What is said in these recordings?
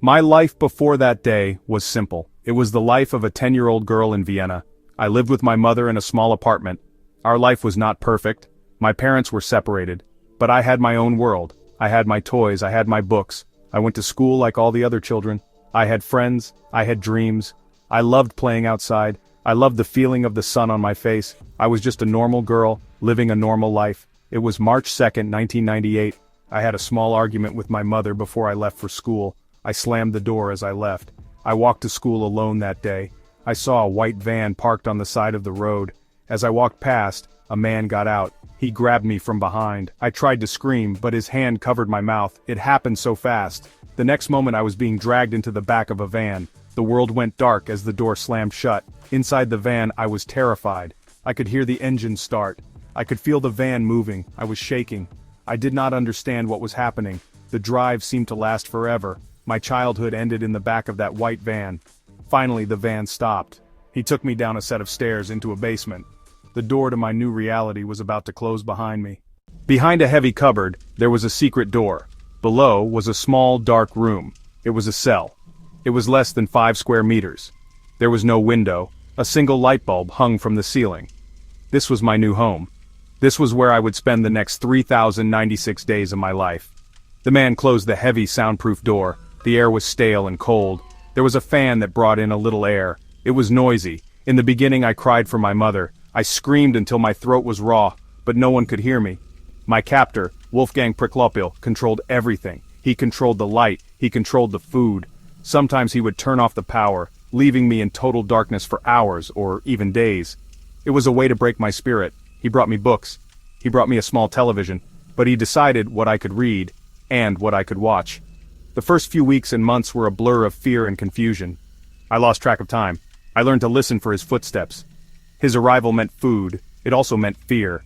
My life before that day was simple. It was the life of a 10-year-old girl in Vienna. I lived with my mother in a small apartment. Our life was not perfect. My parents were separated. But I had my own world. I had my toys, I had my books. I went to school like all the other children. I had friends, I had dreams. I loved playing outside. I loved the feeling of the sun on my face. I was just a normal girl, living a normal life. It was March 2nd, 1998. I had a small argument with my mother before I left for school. I slammed the door as I left. I walked to school alone that day. I saw a white van parked on the side of the road. As I walked past, a man got out. He grabbed me from behind. I tried to scream, but his hand covered my mouth. It happened so fast. The next moment I was being dragged into the back of a van. The world went dark as the door slammed shut. Inside the van, I was terrified. I could hear the engine start. I could feel the van moving. I was shaking. I did not understand what was happening. The drive seemed to last forever. My childhood ended in the back of that white van. Finally, the van stopped. He took me down a set of stairs into a basement. The door to my new reality was about to close behind me. Behind a heavy cupboard, there was a secret door. Below was a small, dark room. It was a cell. It was less than 5 square meters. There was no window. A single light bulb hung from the ceiling. This was my new home. This was where I would spend the next 3,096 days of my life. The man closed the heavy, soundproof door. The air was stale and cold. There was a fan that brought in a little air. It was noisy. In the beginning I cried for my mother. I screamed until my throat was raw, but no one could hear me. My captor, Wolfgang Priklopil, controlled everything. He controlled the light. He controlled the food. Sometimes he would turn off the power, leaving me in total darkness for hours or even days. It was a way to break my spirit. He brought me books. He brought me a small television, but he decided what I could read and what I could watch. The first few weeks and months were a blur of fear and confusion. I lost track of time. I learned to listen for his footsteps. His arrival meant food. It also meant fear.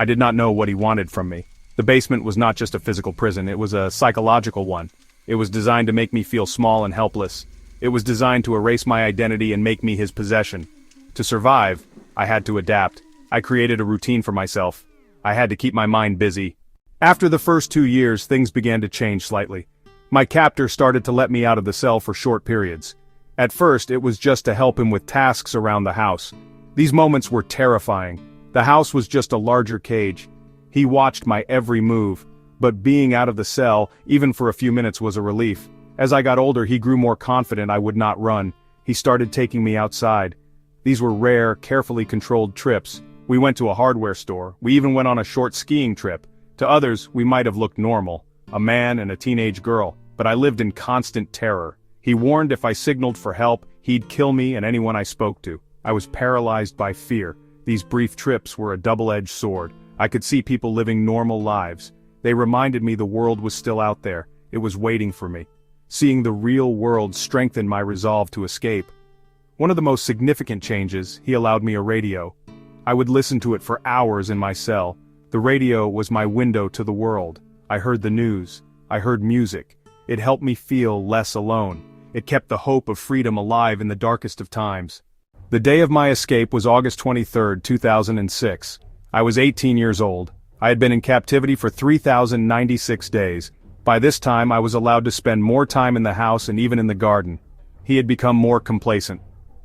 I did not know what he wanted from me. The basement was not just a physical prison, it was a psychological one. It was designed to make me feel small and helpless. It was designed to erase my identity and make me his possession. To survive, I had to adapt. I created a routine for myself. I had to keep my mind busy. After the first 2 years, things began to change slightly. My captor started to let me out of the cell for short periods. At first, it was just to help him with tasks around the house. These moments were terrifying. The house was just a larger cage. He watched my every move, but being out of the cell, even for a few minutes, was a relief. As I got older, he grew more confident I would not run. He started taking me outside. These were rare, carefully controlled trips. We went to a hardware store. We even went on a short skiing trip. To others, we might have looked normal, a man and a teenage girl, but I lived in constant terror. He warned if I signaled for help, he'd kill me and anyone I spoke to. I was paralyzed by fear. These brief trips were a double-edged sword. I could see people living normal lives. They reminded me the world was still out there. It was waiting for me. Seeing the real world strengthened my resolve to escape. One of the most significant changes, he allowed me a radio. I would listen to it for hours in my cell. The radio was my window to the world. I heard the news. I heard music. It helped me feel less alone. It kept the hope of freedom alive in the darkest of times. The day of my escape was August 23, 2006. I was 18 years old. I had been in captivity for 3,096 days. By this time I was allowed to spend more time in the house and even in the garden. He had become more complacent.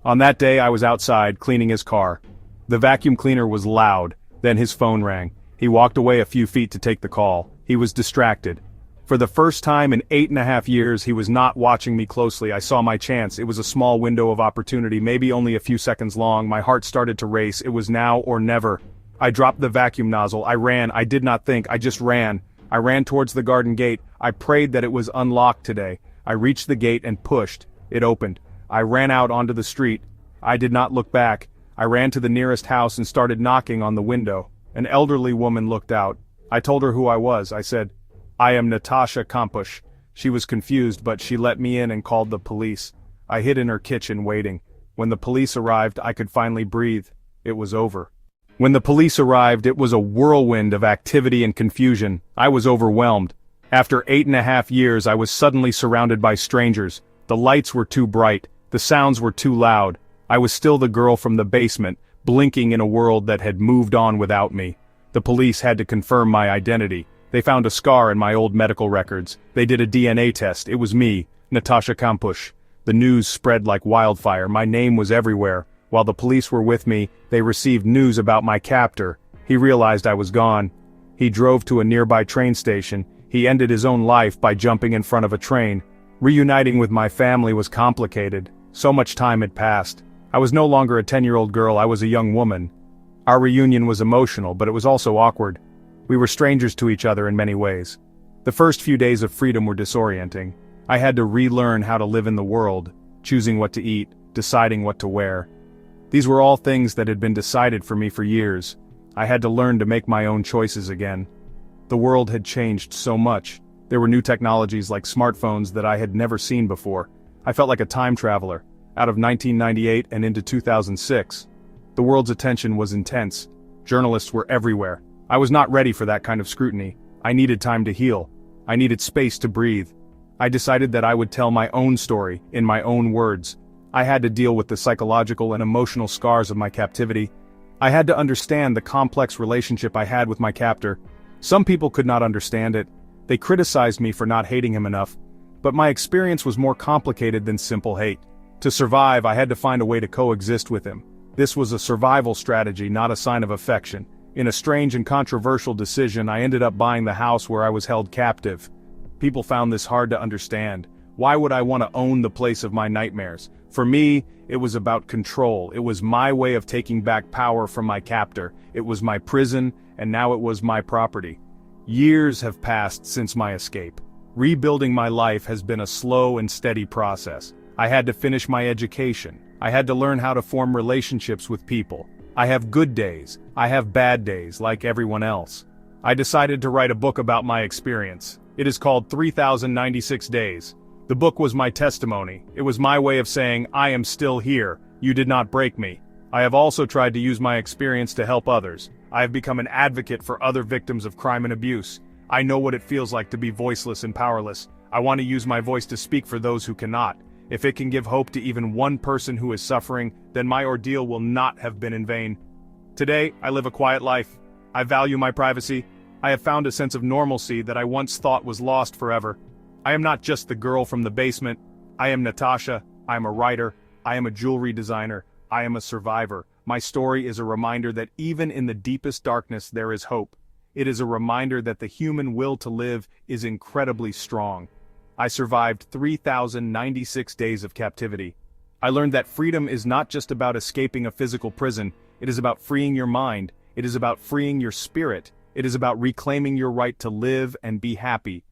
On that day I was outside, cleaning his car. The vacuum cleaner was loud, then his phone rang. He walked away a few feet to take the call. He was distracted. For the first time in 8.5 years he was not watching me closely. I saw my chance. It was a small window of opportunity, maybe only a few seconds long. My heart started to race. It was now or never. I dropped the vacuum nozzle. I ran. I did not think. I just ran. I ran towards the garden gate. I prayed that it was unlocked today. I reached the gate and pushed. It opened. I ran out onto the street. I did not look back. I ran to the nearest house and started knocking on the window. An elderly woman looked out. I told her who I was. I said, "I am Natasha Kampusch." She was confused, but she let me in and called the police. I hid in her kitchen waiting. When the police arrived, I could finally breathe. It was over. When the police arrived, it was a whirlwind of activity and confusion. I was overwhelmed. After 8.5 years, I was suddenly surrounded by strangers. The lights were too bright. The sounds were too loud. I was still the girl from the basement, blinking in a world that had moved on without me. The police had to confirm my identity. They found a scar in my old medical records. They did a DNA test. It was me. Natasha Kampusch. The news spread like wildfire. My name was everywhere. While the police were with me, they received news about my captor. He realized I was gone. He drove to a nearby train station. He ended his own life by jumping in front of a train. Reuniting with my family was complicated. So much time had passed. I was no longer a 10-year-old girl, I was a young woman. Our reunion was emotional, but it was also awkward. We were strangers to each other in many ways. The first few days of freedom were disorienting. I had to relearn how to live in the world, choosing what to eat, deciding what to wear. These were all things that had been decided for me for years. I had to learn to make my own choices again. The world had changed so much. There were new technologies like smartphones that I had never seen before. I felt like a time traveler, out of 1998 and into 2006. The world's attention was intense. Journalists were everywhere. I was not ready for that kind of scrutiny. I needed time to heal. I needed space to breathe. I decided that I would tell my own story, in my own words. I had to deal with the psychological and emotional scars of my captivity. I had to understand the complex relationship I had with my captor. Some people could not understand it. They criticized me for not hating him enough. But my experience was more complicated than simple hate. To survive, I had to find a way to coexist with him. This was a survival strategy, not a sign of affection. In a strange and controversial decision, I ended up buying the house where I was held captive. People found this hard to understand. Why would I want to own the place of my nightmares? For me, it was about control. It was my way of taking back power from my captor. It was my prison, and now it was my property. Years have passed since my escape. Rebuilding my life has been a slow and steady process. I had to finish my education. I had to learn how to form relationships with people. I have good days. I have bad days, like everyone else. I decided to write a book about my experience. It is called 3096 Days. The book was my testimony. It was my way of saying, I am still here. You did not break me. I have also tried to use my experience to help others. I have become an advocate for other victims of crime and abuse. I know what it feels like to be voiceless and powerless. I want to use my voice to speak for those who cannot. If it can give hope to even one person who is suffering, then my ordeal will not have been in vain. Today, I live a quiet life. I value my privacy. I have found a sense of normalcy that I once thought was lost forever. I am not just the girl from the basement. I am Natasha. I am a writer. I am a jewelry designer. I am a survivor. My story is a reminder that even in the deepest darkness there is hope. It is a reminder that the human will to live is incredibly strong. I survived 3096 days of captivity. I learned that freedom is not just about escaping a physical prison. It is about freeing your mind. It is about freeing your spirit. It is about reclaiming your right to live and be happy,